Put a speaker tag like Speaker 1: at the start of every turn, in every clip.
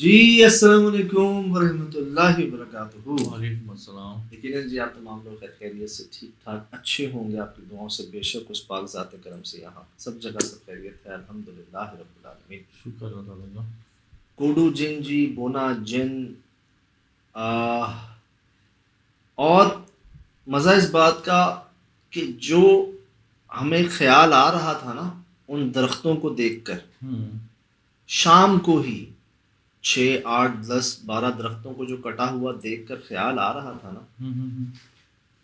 Speaker 1: जी अस्सलाम वालेकुम वरहमतुल्लाहि वबरकातुहू।
Speaker 2: वालेकुम अस्सलाम।
Speaker 1: यकीनन जी आप तमाम लोग खैरियत से ठीक ठाक अच्छे होंगे, आपकी दुआओं से बेशक उस पाक ज़ात करम से यहाँ सब जगह सब खैरियत है, अल्हम्दुलिल्लाह रब्बिल आलमीन।
Speaker 2: शुक्र अल्लाह ताला का।
Speaker 1: कोडू जिन जी बोना जिन आ, और मज़ा इस बात का कि जो हमें ख्याल आ रहा था ना उन दरख्तों को देखकर, शाम को ही 6 8 10 12 दरख्तों को जो कटा हुआ देखकर ख्याल आ रहा था ना,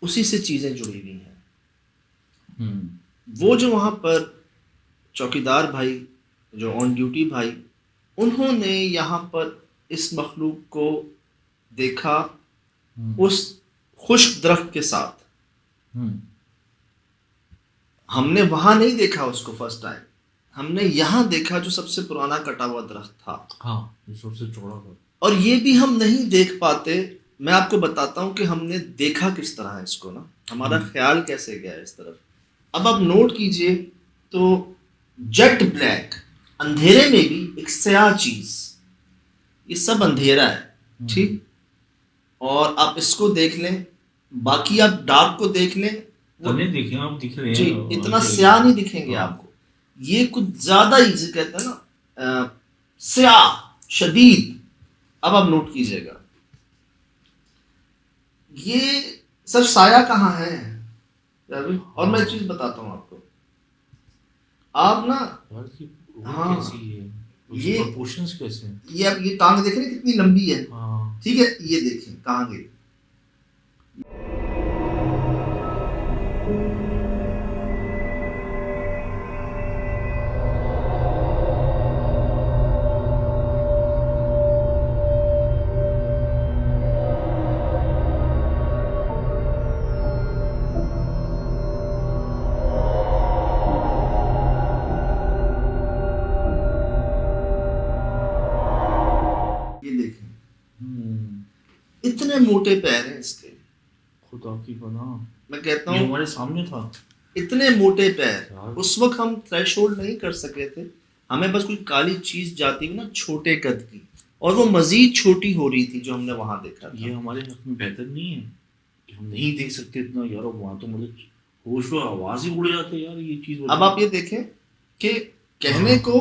Speaker 1: उसी से चीज़ें जुड़ी हुई हैं। वो जो वहाँ पर चौकीदार भाई, जो ऑन ड्यूटी भाई, उन्होंने यहाँ पर इस मखलूक को देखा उस खुश्क दरख्त के साथ। हमने वहाँ नहीं देखा उसको फर्स्ट टाइम, हमने यहाँ देखा जो सबसे पुराना कटा हुआ दरख्त था।
Speaker 2: हाँ, जो सबसे चौड़ा था।
Speaker 1: और ये भी हम नहीं देख पाते। मैं आपको बताता हूँ कि हमने देखा किस तरह है इसको ना, हमारा ख्याल कैसे गया इस तरफ। अब आप नोट कीजिए तो जेट ब्लैक अंधेरे में भी एक स्याह चीज, ये सब अंधेरा है ठीक। और आप इसको देख लें, बाकी आप डार्क को देख लें, वो
Speaker 2: नहीं देखे आप दिख रहे
Speaker 1: जी
Speaker 2: हैं
Speaker 1: इतना स्याह नहीं दिखेंगे आपको। ये कुछ ज्यादा ही जिसे कहते हैं ना स्याह शदीद। अब आप नोट कीजिएगा, ये सर साया कहाँ है। और मैं एक चीज बताता हूँ आपको, आप ना हाँ
Speaker 2: कैसी है,
Speaker 1: ये
Speaker 2: प्रोपोर्शंस कैसे हैं?
Speaker 1: ये अब ये टांग देख रहे हैं कितनी लंबी है।
Speaker 2: हाँ
Speaker 1: ठीक है, ये देखें कहाँ गई। ये देखें इतने मोटे पैर हैं इसके,
Speaker 2: खुदा की बना।
Speaker 1: मैं कहता
Speaker 2: ये
Speaker 1: हूँ
Speaker 2: हमारे सामने था।
Speaker 1: इतने मोटे पैर। उस वक्त हम थ्रेशोल्ड नहीं कर सके थे, हमें बस कोई काली चीज जाती हुई ना छोटे कद की, और वो मजीद छोटी हो रही थी जो हमने वहां देखा था।
Speaker 2: ये हमारे हक में बेहतर नहीं है कि हम नहीं देख सकते इतना यार। वहां तो मतलब होश और आवाज ही उड़ जाते यार ये चीज।
Speaker 1: अब आप ये देखें कि कहने को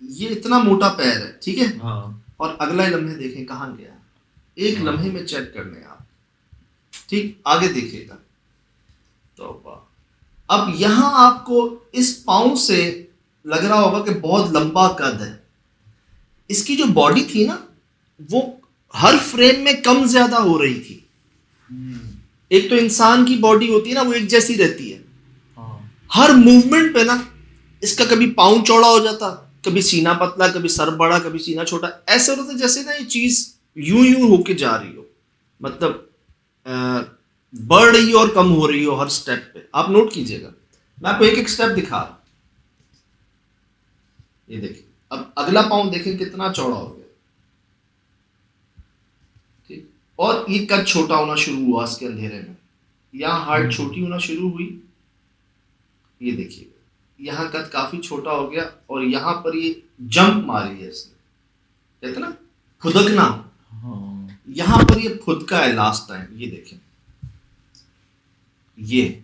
Speaker 1: ये इतना मोटा पैर है ठीक है। और अगला लम्हे देखें कहाँ गया, एक लम्हे में चेक कर लें आप ठीक। आगे देखिएगा तो अब यहां आपको इस पांव से लग रहा होगा कि बहुत लंबा कद है। इसकी जो बॉडी थी ना वो हर फ्रेम में कम ज्यादा हो रही थी। एक तो इंसान की बॉडी होती है ना वो एक जैसी रहती है, हर मूवमेंट पे ना इसका कभी पाँव चौड़ा हो जाता, कभी सीना पतला, कभी सर बड़ा, कभी सीना छोटा। ऐसे होता जैसे ना ये चीज यूं यूं होके जा रही हो, मतलब बढ़ रही हो और कम हो रही हो हर स्टेप पे। आप नोट कीजिएगा, मैं आपको एक एक स्टेप दिखा रहा हूं। ये देखिए, अब अगला पाँव देखें कितना चौड़ा हो गया ठीक। और ये कद छोटा होना शुरू हुआ इसके अंधेरे में, यहाँ हाइट छोटी होना शुरू हुई। ये देखिए यहाँ कद काफी छोटा हो गया और यहाँ पर ये जंप मारी है इसने, कहते ना फुदकना। यहाँ पर ये फुदका है लास्ट टाइम। ये देखें, ये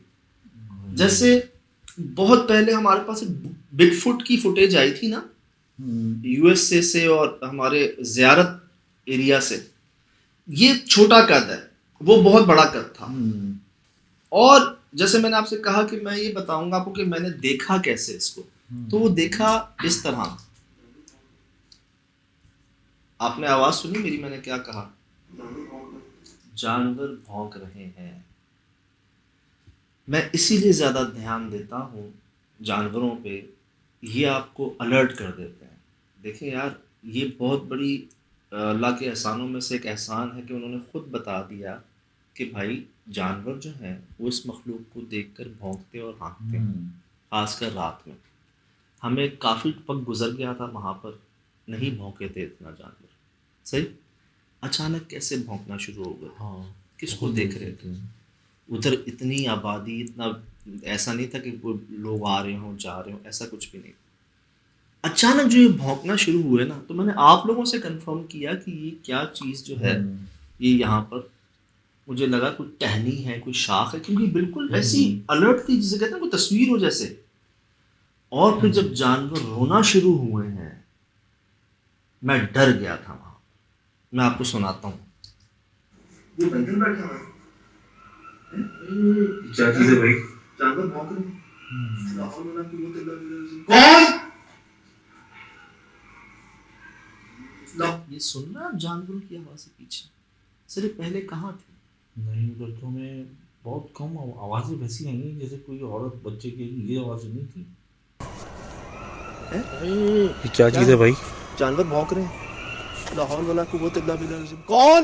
Speaker 1: जैसे बहुत पहले हमारे पास बिगफुट की फुटेज आई थी ना यूएसए से और हमारे जियारत एरिया से। ये छोटा कद है, वो बहुत बड़ा कद था। और जैसे मैंने आपसे कहा कि मैं ये बताऊंगा आपको कि मैंने देखा कैसे इसको, तो वो देखा इस तरह। आपने आवाज सुनी मेरी, मैंने क्या कहा? जानवर भौंक रहे हैं। मैं इसीलिए ज्यादा ध्यान देता हूँ जानवरों पे, ये आपको अलर्ट कर देते हैं। देखें यार, ये बहुत बड़ी अल्लाह के एहसानों में से एक एहसान है कि उन्होंने खुद बता दिया कि भाई जानवर जो हैं वो इस मखलूक को देखकर भौंकते और हाँकते हैं, खासकर रात में। हमें काफ़ी वक्त गुजर गया था वहाँ पर, नहीं भौंके थे इतना जानवर। सही, अचानक कैसे भौंकना शुरू हो गए। किसको देख रहे थे? उधर इतनी आबादी, इतना ऐसा नहीं था कि लोग आ रहे हों जा रहे हों, ऐसा कुछ भी नहीं। अचानक जो ये भौंकना शुरू हुए ना, तो मैंने आप लोगों से कंफर्म किया कि ये क्या चीज़ जो है, ये यहाँ पर मुझे लगा कोई टहनी है, कोई शाख है, क्योंकि बिल्कुल ऐसी अलर्ट थी जिसे कहते हैं कोई तस्वीर हो जैसे। और फिर जब जानवर रोना शुरू हुए हैं, मैं डर गया था वहां। मैं आपको सुनाता हूँ। वो बंदर बैठा हुआ है।
Speaker 2: क्या चीज है भाई?
Speaker 1: जानवर भौंक रहे हैं। कौन? ये सुन रहा है जानवरों की आवाज से पीछे? सर ये पहले कहाँ थे?
Speaker 2: नहीं, उधर तो हमें बहुत कम आवाजें वैसी आई हैं जैसे कोई औरत बच्चे की, ये आवाज नहीं थी।
Speaker 1: ये
Speaker 2: क्या चीज है भाई?
Speaker 1: जानवर भौंक रहे हैं। लाहौल वाला कुव्वत इल्ला बिल्लाह। कौन?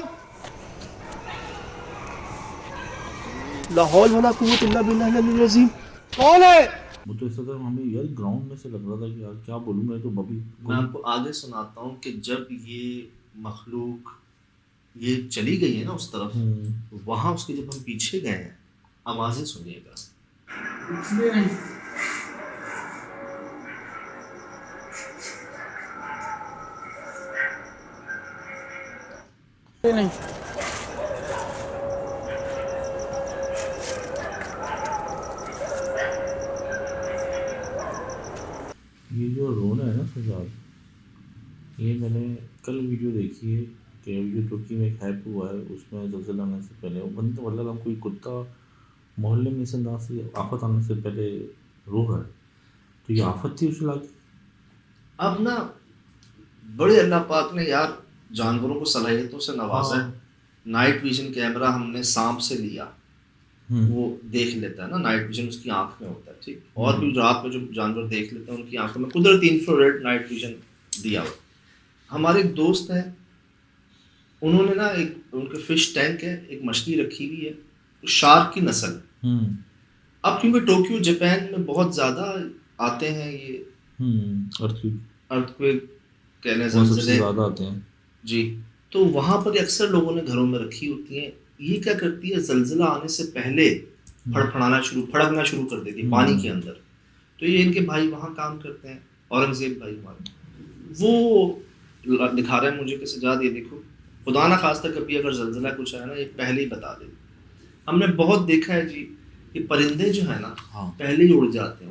Speaker 1: लाहौल वाला कुव्वत इल्ला बिल्लाह अज़ीम। कौन है?
Speaker 2: वो तो ऐसा था, हमें यार ग्राउंड में से लग रहा था कि यार क्या बोलूं मैं, तो अभी
Speaker 1: मैं आपको आगे सुनाता हूँ कि जब ये मखलूक ये चली गई है ना उस तरफ, तो वहां उसके जब हम पीछे गए हैं, आवाजें सुनिएगा। नहीं
Speaker 2: ये जो रोना है ना सजाद, ये मैंने कल वीडियो देखी है कि जो तुर्की में एक हैप हुआ है, उसमें ज़लज़ला आने से पहले वो बंद मतलब हम कोई कुत्ता मोहल्ले में से ना से आफत आने से पहले रो रहा है, तो ये आफत थी उस इलाके।
Speaker 1: अब ना बड़े अल्लाह पाक ने यार जानवरों को सलाहियतों से नवाजा है। नाइट विजन कैमरा हमने सांप से लिया, वो देख लेता है ना, नाइट विजन उसकी आंख में होता है, ठीक। और भी रात में जो जानवर देख लेते हैं उनकी आंखों में कुदरती इंफ्रारेड नाइट विजन दिया हुआ। हमारे एक दोस्त हैं, उन्होंने ना एक उनके फिश टैंक है, एक मछली रखी हुई है, शार्क की नस्ल। अब क्योंकि टोक्यो जापान में बहुत ज्यादा आते हैं ये अर्थक्वेक कहने
Speaker 2: सबसे ज्यादा आते हैं
Speaker 1: जी, तो वहां पर अक्सर लोगों ने घरों में रखी होती हैं। ये क्या करती है, जलजिला आने से पहले फड़कना शुरू कर देती है पानी के अंदर। तो ये इनके भाई वहाँ काम करते हैं, औरंगजेब भाई हमारे, वो दिखा रहे हैं मुझे कि सजाद ये देखो, खुदा ना खास्ता कभी अगर जलजिला कुछ है ना, ये पहले ही बता दे। हमने बहुत देखा है जी, ये परिंदे जो है ना, पहले ही उड़ जाते हैं,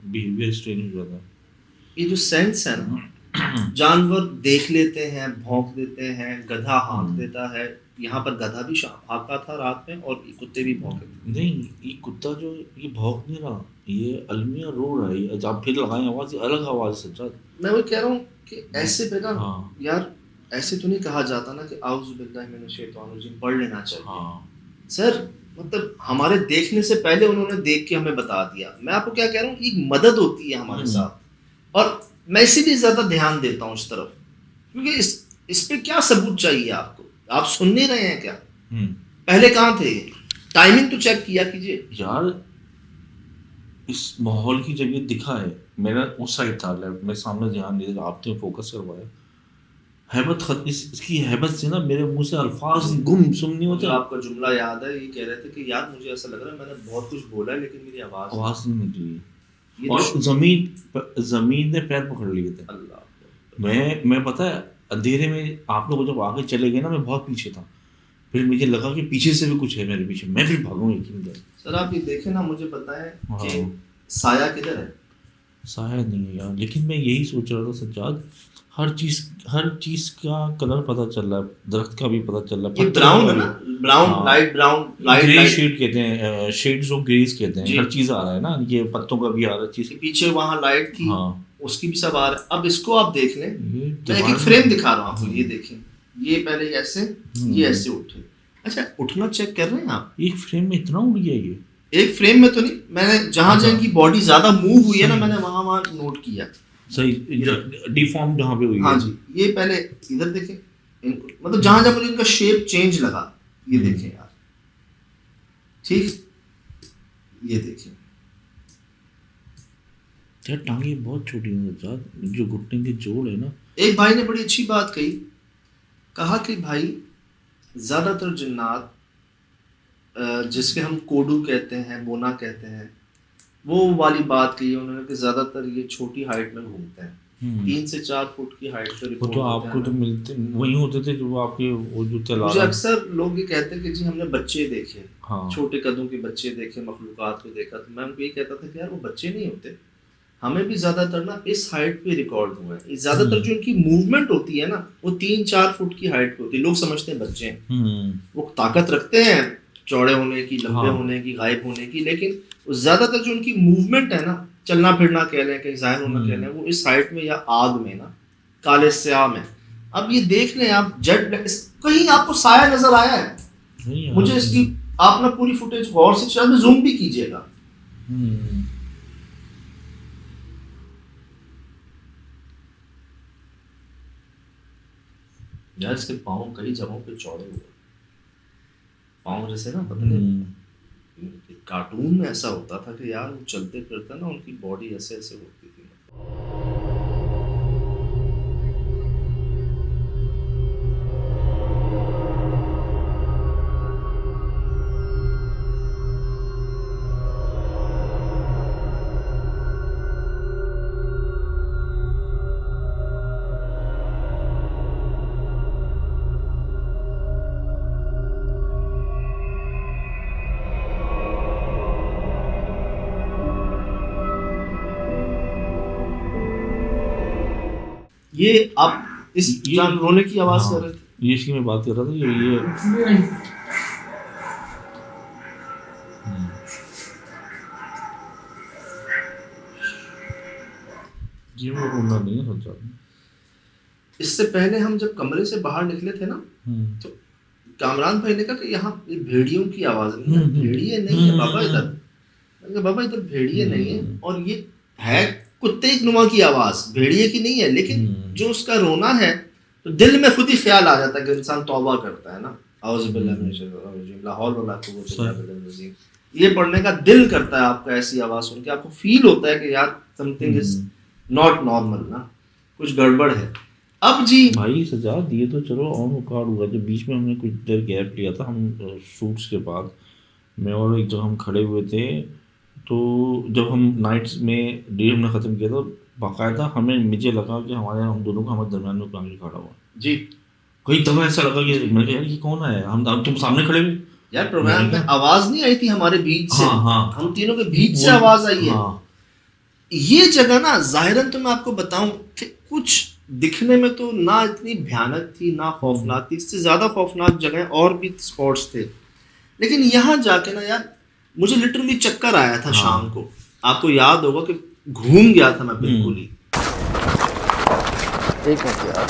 Speaker 2: बिहेवियर स्ट्रेन हो जाता है।
Speaker 1: ये जो सेंस है ना, जानवर देख लेते हैं, भौंक देते हैं, गधा हाँक देता है। यहाँ पर गधा भी भागता था रात में, और कुत्ते भी भौंके थे।
Speaker 2: नहीं, ये कुत्ता जो ये भौंक नहीं रहा, ये अलमिया रो रहा है। जब फिर लगाए आवाज, अलग आवाज सच्चा।
Speaker 1: मैं वो कह रहा हूँ कि ऐसे पे ना यार, ऐसे तो नहीं कहा जाता ना कि आउज़ु बिल्लाहि मिनश शैतानिर रजीम पढ़ लेना चाहिए। सर मतलब हमारे देखने से पहले उन्होंने देख के हमें बता दिया। मैं आपको क्या कह रहा हूँ, एक मदद होती है हमारे साथ, और मैं इसीलिए ज्यादा ध्यान देता हूँ इस तरफ, क्योंकि इस पे क्या सबूत चाहिए आपको? आप सुन नहीं रहे हैं क्या? पहले कहाँ थे? टाइमिंग तो चेक किया कीजिए
Speaker 2: यार। इस माहौल की जब ये दिखा है, मेरा उस साइड था लेफ्ट में, सामने ध्यान नहीं दिया, आपने फोकस करवाया। हैबत इसकी हैबत से ना मेरे मुंह से अल्फाज गुम सुन नहीं होते।
Speaker 1: आपका जुमला याद है, ये कह रहे थे कि यार मुझे ऐसा लग रहा है मैंने बहुत कुछ बोला है लेकिन मेरी आवाज
Speaker 2: नहीं निकली, और जमीन ने पैर पकड़ लिए थे। अल्लाह, मैं पता है अंधेरे में आप लोग जब आगे चले गए ना, मैं बहुत पीछे था, फिर मुझे लगा कि पीछे से भी कुछ है मेरे पीछे, मैं भी भागूं यकीन।
Speaker 1: सर आप ये देखें ना, मुझे बताएं कि साया किधर है?
Speaker 2: साया नहीं है यार, लेकिन मैं यही सोच रहा था सज्जाद, हर चीज का कलर पता चल रहा है, दरख्त का भी पता चल रहा है।
Speaker 1: ये ब्राउन है ना, ब्राउन लाइट
Speaker 2: ग्रे शेड कहते हैं, शेड्स ऑफ ग्रेस कहते हैं, हर चीज आ रहा है ना, ये पत्तों का भी आ रहा है चीज।
Speaker 1: पीछे वहां लाइट थी, उसकी भी सब आ रहा है। अब इसको आप देख लें, मैं एक फ्रेम दिखा रहा हूँ आपको, ये देखें, ये पहले ऐसे, ये ऐसे उठे। अच्छा, उठना चेक कर रहे हैं आप?
Speaker 2: एक फ्रेम में इतना उड़ गया ये?
Speaker 1: एक फ्रेम में तो नहीं, मैंने जहां जहां की बॉडी ज्यादा मूव हुई है ना, मैंने वहां नोट किया।
Speaker 2: सही, डिफॉर्म जहां पे हुई है।
Speaker 1: हाँ जी, ये पहले इधर देखें, मतलब जहां जहां मुझे इनका शेप चेंज लगा, ये देखें यार, ठीक, ये देखें
Speaker 2: यार, टांगे बहुत छोटी हैं, जो घुटने के जोड़ है ना।
Speaker 1: एक भाई ने बड़ी अच्छी बात कही, कहा कि भाई ज्यादातर जिन्नात जिसके हम कोडू कहते हैं, बोना कहते हैं, वो वाली बात कही उन्होंने कि ज्यादातर ये छोटी हाइट में घूमते हैं, 3 से 4 फुट की हाइट पे
Speaker 2: वो
Speaker 1: रिपोर्ट
Speaker 2: तो
Speaker 1: होते
Speaker 2: आपको
Speaker 1: हैं
Speaker 2: तो
Speaker 1: ना।
Speaker 2: मिलते वही होते थे जो आपके वो जो
Speaker 1: मुझे
Speaker 2: तलारा।
Speaker 1: अक्सर लोग ये कहते हैं कि जी हमने बच्चे देखे,
Speaker 2: हाँ
Speaker 1: छोटे कदों के बच्चे देखे, मखलूकात को देखा, तो मैं उनको ये कहता था कि यार वो बच्चे नहीं होते, हमें भी ज्यादातर ना इस हाइट पे रिकॉर्ड हुआ है। ज्यादातर जो इनकी मूवमेंट होती है ना वो 3-4 फुट की हाइट पे होती है। लोग समझते हैं बच्चे हैं, वो ताकत रखते हैं चौड़े होने की, लंबे
Speaker 2: हाँ
Speaker 1: होने की, गायब होने की, लेकिन ज्यादातर जो उनकी मूवमेंट है ना, चलना फिरना कह लें, कहीं जाहिर होना कह लें, वो इस हाइट में या आग में ना, काले स्याह में। अब ये देख लें आप, जेट ब्लैक, कहीं आपको साया नजर आया है?
Speaker 2: नहीं यार,
Speaker 1: मुझे इसकी आप ना पूरी फुटेज गौर से शायद में जूम भी कीजिएगा। यार इसके पाँव कई जगहों पे चौड़े हुए, पाँव जैसे ना पतले। कार्टून में ऐसा होता था कि यार वो चलते फिरते ना उनकी बॉडी ऐसे ऐसे होती थी। ये आप इस जान रोने की आवाज कर रहे थे?
Speaker 2: ये इसकी मैं बात कर रहा था ये ये वो रोना नहीं है सोचा।
Speaker 1: इससे पहले हम जब कमरे से बाहर निकले थे ना, तो कामरान भाई ने कहा कि यहाँ भेड़ियों की आवाज नहीं है। भेड़िए नहीं है बाबा इधर, बाबा इधर भेड़िए नहीं है, और ये है कुत्ते की नुमा की आवाज, भेड़िए की नहीं है। लेकिन जो उसका रोना है तो दिल में खुद ही ख्याल आ जाता है कि इंसान तौबा करता है ना, ये पढ़ने का दिल करता है आपका, ऐसी आवाज सुन के आपको फील होता है कि यार समथिंग इज नॉट नॉर्मल ना, कुछ गड़बड़ है। अब जी
Speaker 2: भाई सजा दिए तो चलो ऑन रिकॉर्ड हुआ। जब बीच में हमने कुछ देर गैप लिया था हम शूट्स के बाद, मैं और एक जगह हम खड़े हुए थे, तो जब हम नाइट्स में डे हमने ख़त्म किया था, बाकायदा हमें मुझे लगा कि हम दोनों का हमारे दरमियान में कोई खड़ा हुआ
Speaker 1: जी।
Speaker 2: कई दफ़ा ऐसा लगा कि मैं यार ये कौन है, हम तुम सामने खड़े हुए
Speaker 1: यार प्रोग्राम में आवाज नहीं आई थी हमारे बीच से।
Speaker 2: हाँ,
Speaker 1: हम तीनों के बीच से आवाज आई है। ये जगह ना जाहिरन तो मैं आपको बताऊं कि कुछ दिखने में तो ना इतनी भयानक थी ना खौफनाक थी, इससे ज्यादा खौफनाक जगह और भी स्पॉट्स थे, लेकिन यहाँ जाके ना यार मुझे लिटरली चक्कर आया था। शाम को आपको याद होगा कि घूम गया था मैं बिल्कुल ही। एक मिनट यार,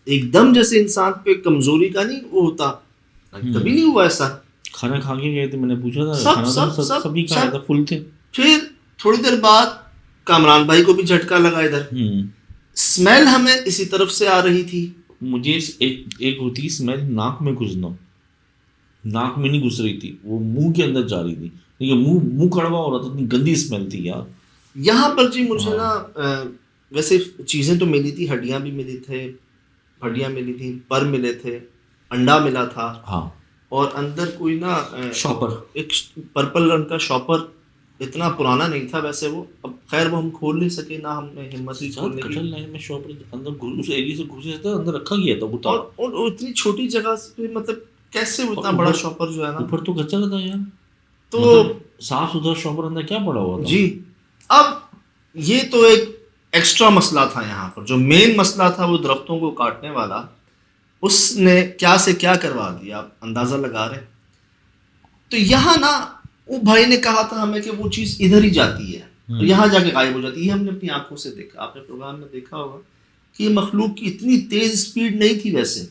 Speaker 1: एकदम जैसे इंसान पे कमजोरी का नहीं वो होता, कभी नहीं हुआ ऐसा।
Speaker 2: खाना खा के गए थे, मैंने पूछा था
Speaker 1: सब
Speaker 2: खाना
Speaker 1: सब
Speaker 2: सब
Speaker 1: सब
Speaker 2: सभी खाया था, फुल थे।
Speaker 1: फिर थोड़ी देर बाद कामरान भाई को भी झटका लगा इधर, स्मेल हमें इसी तरफ से आ रही थी।
Speaker 2: मुझे एक होती स्मेल नाक में घुसना, नाक में नहीं घुस रही थी, वो मुंह के अंदर जा रही थी, लेकिन मुंह कड़वा हो रहा था, इतनी गंदी स्मेल थी यार।
Speaker 1: यहाँ पर जी मुझे ना वैसे चीज़ें तो मिली थी, हड्डियाँ भी मिली थे, हड्डियाँ मिली थी, पर मिले थे, अंडा मिला था,
Speaker 2: हाँ,
Speaker 1: और अंदर कोई ना
Speaker 2: शॉपर, एक
Speaker 1: पर्पल रंग का शॉपर, इतना पुराना नहीं था वैसे वो। अब खैर वो हम खोल नहीं सके, ना हमने हिम्मत ही खोलने की।
Speaker 2: लाइन में शॉपर अंदर उस एरिया से घुसे था, अंदर रखा गया था
Speaker 1: और इतनी छोटी जगह से, मतलब कैसे वो इतना बड़ा शॉपर जो है ना,
Speaker 2: ऊपर तो कचरा था यार,
Speaker 1: तो
Speaker 2: साफ सुथरा शॉपर अंदर क्या पड़ा हुआ था
Speaker 1: जी। अब ये तो एक एक्स्ट्रा मसला था यहाँ पर, जो मेन मसला था वो दरख्तों को काटने वाला, उसने क्या से क्या करवा दिया, आप अंदाजा लगा रहे। तो यहाँ ना वो भाई ने कहा था हमें कि वो चीज़ इधर ही जाती है, तो यहाँ जाके गायब हो जाती है। हमने अपनी आंखों से देखा, आपने प्रोग्राम में देखा होगा कि ये मखलूक की इतनी तेज स्पीड नहीं थी वैसे,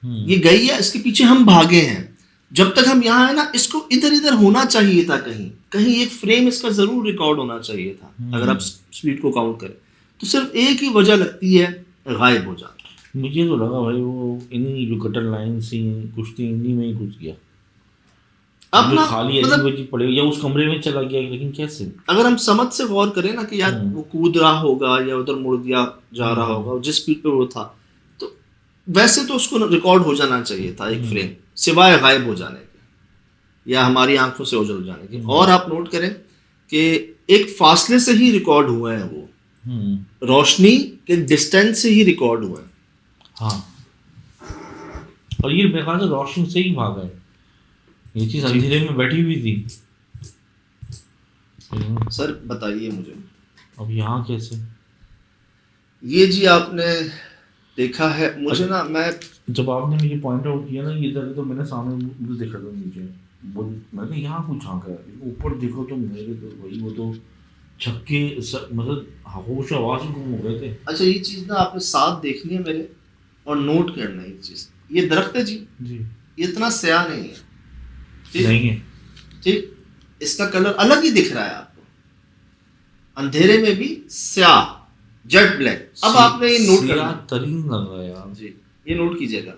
Speaker 1: ये गई है, इसके पीछे हम भागे हैं। जब तक हम यहाँ है ना, इसको इधर इधर होना चाहिए था, कहीं कहीं एक फ्रेम इसका जरूर रिकॉर्ड होना चाहिए था। अगर आप स्पीड को काउंट करें तो सिर्फ एक ही वजह लगती है, गायब हो जाता।
Speaker 2: मुझे तो लगा भाई वो इन्हीं जो कटर लाइन से कुछ थी, इन्हीं में ही घुस गया। अब ना खाली ऐसी वजह पड़े या उस कमरे में चला गया, लेकिन कैसे?
Speaker 1: अगर हम समझ से गौर करें ना कि यार वो कूद रहा होगा या उधर मुड़ गया जा रहा होगा जिस स्पीड पे वो था, तो वैसे तो उसको रिकॉर्ड हो जाना चाहिए था एक फ्रेम, सिवाय गायब हो जाने के या हमारी आंखों से ओझल हो जाने के। और आप नोट करें कि एक फासले से ही रिकॉर्ड हुआ है वो, रोशनी के डिस्टेंस से ही रिकॉर्ड हुआ है।
Speaker 2: हाँ, और ये मेरे ख्याल से रोशनी से ही भागा है, ये चीज अंधेरे में बैठी हुई थी।
Speaker 1: सर बताइए मुझे
Speaker 2: अब यहाँ कैसे?
Speaker 1: ये जी आपने देखा है, मुझे ना, मैं
Speaker 2: जब आपने मुझे पॉइंट आउट किया ना ये इधर, तो मैंने सामने मुझे देखा था नीचे, वो मैंने यहाँ कुछ झांका है, ऊपर देखो तो मेरे तो वही वो तो छक्के मतलब होश आवाज में गुम हो गए थे।
Speaker 1: अच्छा ये चीज ना आपने साथ देखनी है मेरे, और नोट करना है ये चीज। ये दरख्त है जी, ये इतना स्याह नहीं है, ठीक
Speaker 2: नहीं है,
Speaker 1: ठीक, इसका कलर अलग ही दिख रहा है आपको, अंधेरे में भी स्याह, जेट ब्लैक। अब आपने ये नोट करना
Speaker 2: तरीन लग रहा है यार
Speaker 1: जी, ये नोट कीजिएगा।